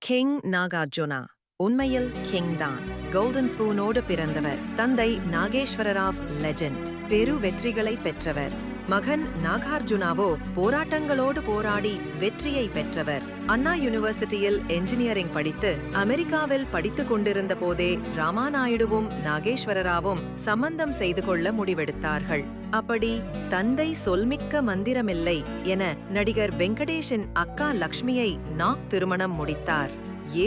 King Nagarjuna உண்மையில் king தான். Golden ஸ்பூனோடு பிறந்தவர். தந்தை நாகேஸ்வரராவ் லெஜெண்ட், பெரு வெற்றிகளை பெற்றவர். மகன் நாகார்ஜுனாவோ போராட்டங்களோடு போராடி வெற்றியை பெற்றவர். அண்ணா யூனிவர்சிட்டியில் என்ஜினியரிங் படித்து அமெரிக்காவில் படித்துக் கொண்டிருந்த போதே ராமாநாயுடுவும் நாகேஸ்வரராவும் சம்பந்தம் செய்து கொள்ள முடிவெடுத்தார்கள். அப்படி தந்தை சொல்மிக்க மந்திரமில்லை என நடிகர் வெங்கடேஷின் அக்கா லக்ஷ்மியை நாக் திருமணம் முடித்தார்.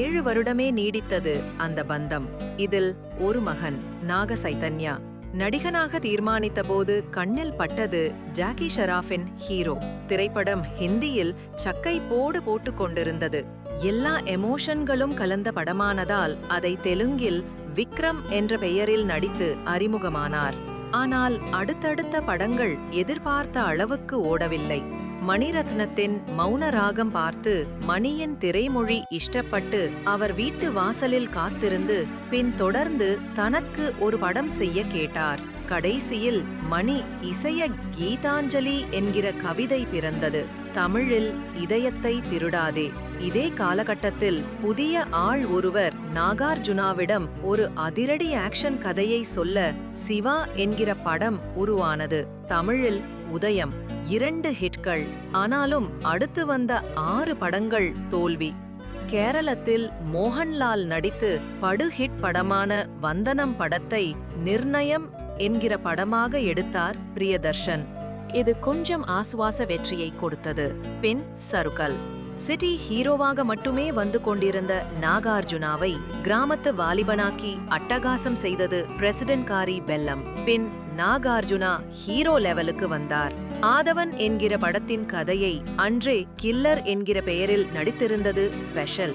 7 வருடமே நீடித்தது அந்த பந்தம். இதில் ஒரு மகன் நாக சைதன்யா. நடிகனாக தீர்மானித்த போது கண்ணில் பட்டது ஜாக்கி ஷெராஃபின் ஹீரோ. திரைப்படம் ஹிந்தியில் சக்கை போட்டுக் கொண்டிருந்தது. எல்லா எமோஷன்களும் கலந்த படமானதால் அதை தெலுங்கில் விக்ரம் என்ற பெயரில் நடித்து அறிமுகமானார். ஆனால் அடுத்தடுத்த படங்கள் எதிர்பார்த்த அளவுக்கு ஓடவில்லை. மணிரத்னத்தின் மௌன ராகம் பார்த்து மணியின் திரைமொழி இஷ்டப்பட்டு அவர் வீட்டு வாசலில் காத்திருந்து பின் தொடர்ந்து தனக்கு ஒரு படம் செய்ய கேட்டார். கடைசியில் மணி இசைய கீதாஞ்சலி என்கிற கவிதை பிறந்தது. தமிழில் இதயத்தை திருடாதே. இதே காலகட்டத்தில் புதிய ஆள் ஒருவர் நாகார்ஜுனாவிடம் ஒரு அதிரடி ஆக்ஷன் கதையை சொல்ல சிவா என்கிற படம் உருவானது. தமிழில் உதயம். 2 ஹிட்கள். ஆனாலும் அடுத்து வந்த 6 படங்கள் தோல்வி. கேரளத்தில் மோகன்லால் நடித்து படு ஹிட் படமான வந்தனம் படத்தை நிர்ணயம் என்கிற படமாக எடுத்தார் பிரியதர்ஷன். இது கொஞ்சம் ஆசுவாச வெற்றியை கொடுத்தது. பின் சருக்கல். சிட்டி ஹீரோவாக மட்டுமே வந்து கொண்டிருந்த நாகார்ஜுனாவை கிராமத்து வாலிபனாக்கி அட்டகாசம் செய்தது பிரசிடென்ட் காரி பெல்லம். பின் நாகார்ஜுனா ஹீரோ லெவலுக்கு வந்தார். ஆதவன் என்கிற படத்தின் கதையை அன்றே கில்லர் என்கிற பெயரில் நடித்திருந்தது ஸ்பெஷல்.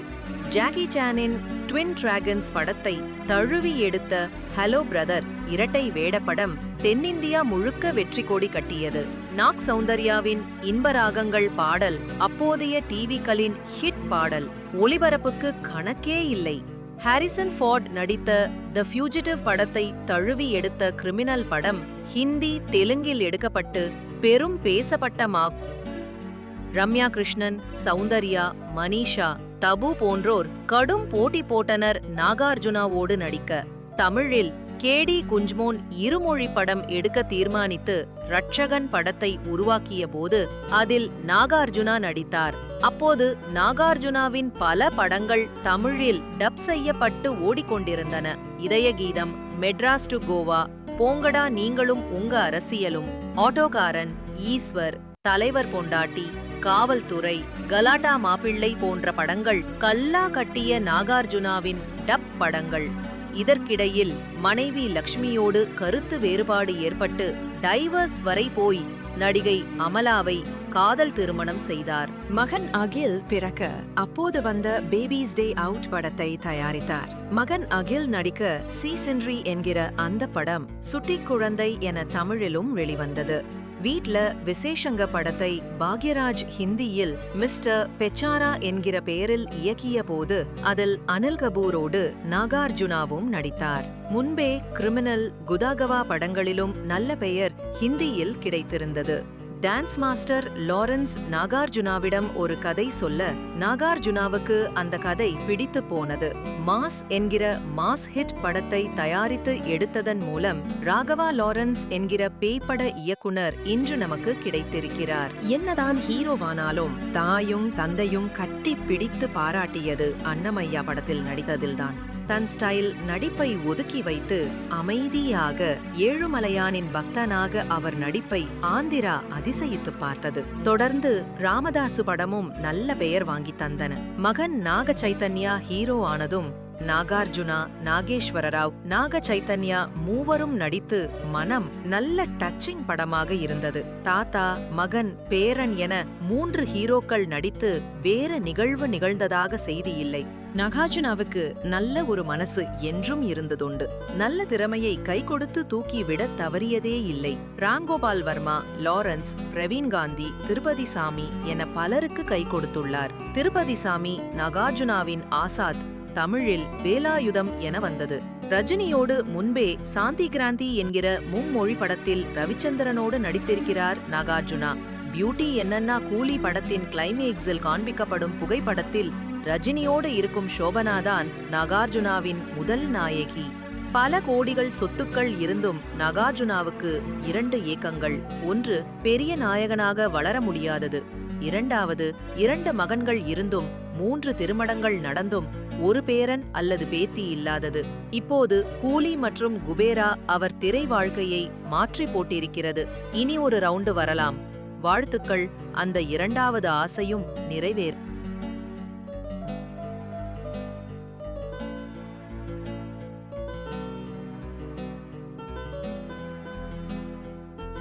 ஜாக்கி சானின் ட்வின் டிராகன்ஸ் படத்தை தழுவி எடுத்த ஹலோ பிரதர் இரட்டை வேடப்படம் தென்னிந்தியா முழுக்க வெற்றி கொடி கட்டியது. நாக் சௌந்தர்யாவின் இன்பராகங்கள் பாடல் அப்போதைய டிவிக்களின் ஹிட் பாடல். ஒளிபரப்புக்கு கணக்கே இல்லை. ஹாரிசன் ஃபார்ட் நடித்த தி ஃபியூஜிட்டிவ் படத்தை தழுவி எடுத்த கிரிமினல் படம் ஹிந்தி தெலுங்கில் எடுக்கப்பட்டு பெரும் பேசப்பட்ட ரம்யா கிருஷ்ணன், சௌந்தர்யா, மனிஷா, தபு போன்றோர் கடும் போட்டி போட்டனர் நாகார்ஜுனாவோடு நடிக்க. தமிழில் கேடி குஞ்மோன் இருமொழி படம் எடுக்க தீர்மானித்து ரட்சகன் படத்தை உருவாக்கிய போது அதில் நாகார்ஜுனா நடித்தார். அப்போது நாகார்ஜுனாவின் பல படங்கள் தமிழில் டப் செய்யப்பட்டு ஓடிக்கொண்டிருந்தன. இதயகீதம், மெட்ராஸ் டு கோவா, போங்கடா நீங்களும் உங்க அரசியலும், ஆட்டோகாரன், ஈஸ்வர், தலைவர் பொண்டாட்டி, காவல்துறை, கலாட்டா மாப்பிள்ளை போன்ற படங்கள் கல்லா கட்டிய நாகார்ஜுனாவின் டப் படங்கள். இதற்கிடையில் மனைவி லக்ஷ்மியோடு கருத்து வேறுபாடு ஏற்பட்டு டைவர்ஸ் வரை போய் நடிகை அமலாவை காதல் திருமணம் செய்தார். மகன் அகில் பிறக்க அப்போது வந்த பேபிஸ் டே அவுட் படத்தை தயாரித்தார். மகன் அகில் நடிக்க சீசன்ரி என்கிற அந்த படம் சுட்டி குழந்தை என தமிழிலும் வெளிவந்தது. வீட்ல விசேஷங்க படத்தை பாக்யராஜ் ஹிந்தியில் மிஸ்டர் பெச்சாரா என்கிற பெயரில் இயக்கிய போது அதில் அனில் கபூரோடு நாகார்ஜுனாவும் நடித்தார். முன்பே கிரிமினல், குதாகவா படங்களிலும் நல்ல பெயர் ஹிந்தியில் கிடைத்திருந்தது. டான்ஸ் மாஸ்டர் லாரன்ஸ் நாகார்ஜுனாவிடம் ஒரு கதை சொல்ல நாகார்ஜுனாவுக்கு அந்த கதை பிடித்து போனது. மாஸ் என்கிற மாஸ் ஹிட் படத்தை தயாரித்து எடுத்ததன் மூலம் ராகவா லாரன்ஸ் என்கிற பேய்ப்பட இயக்குனர் இன்று நமக்கு கிடைத்திருக்கிறார். என்னதான் ஹீரோவானாலும் தாயும் தந்தையும் கட்டி பிடித்து பாராட்டியது அன்னமையா படத்தில் நடித்ததில்தான். தன் ஸ்டைல் நடிப்பை ஒதுக்கி வைத்து அமைதியாக ஏழுமலையானின் பக்தனாக அவர் நடிப்பை ஆந்திரா அதிசயித்து பார்த்தது. தொடர்ந்து ராமதாசு படமும் நல்ல பெயர் வாங்கி தந்தன. மகன் நாக சைதன்யா ஹீரோ ஆனதும் நாகார்ஜுனா, நாகேஸ்வரராவ், நாக சைதன்யா மூவரும் நடித்து மனம் நல்ல டச்சிங் படமாக இருந்தது. தாத்தா, மகன், பேரன் என 3 ஹீரோக்கள் நடித்து வேற நிகழ்வு நிகழ்ந்ததாக செய்தி இல்லை. நாகார்ஜுனாவுக்கு நல்ல ஒரு மனசு என்றும் இருந்ததுண்டு. நல்ல திறமையை கை கொடுத்து தூக்கி விட தவறியதே இல்லை. ராம்கோபால் வர்மா, லாரன்ஸ், பிரவீன் காந்தி, திருப்பதி சாமி என பலருக்கு கை கொடுத்துள்ளார். திருப்பதி சாமி நாகார்ஜுனாவின் ஆசாத் தமிழில் வேலாயுதம் என வந்தது. ரஜினியோடு முன்பே சாந்தி கிராந்தி என்கிற மும்மொழி படத்தில் ரவிச்சந்திரனோடு நடித்திருக்கிறார் நாகார்ஜுனா. பியூட்டி என்னன்னா கூலி படத்தின் கிளைமேக்ஸில் காண்பிக்கப்படும் புகைப்படத்தில் ரஜினியோடு இருக்கும் சோபனாதான் நாகார்ஜுனாவின் முதல் நாயகி. பல கோடிகள் சொத்துக்கள் இருந்தும் நாகார்ஜுனாவுக்கு 2 ஏக்கங்கள். ஒன்று, பெரிய நாயகனாக வளர முடியாதது. இரண்டாவது, 2 மகன்கள் இருந்தும் 3 திருமணங்கள் நடந்தும் ஒரு பேரன் அல்லது பேத்தி இல்லாதது. இப்போது கூலி மற்றும் குபேரா அவர் திரை வாழ்க்கையை மாற்றி போட்டிருக்கிறது. இனி ஒரு ரவுண்டு வரலாம். வாழ்த்துக்கள், அந்த 2வது ஆசையும் நிறைவேறும்.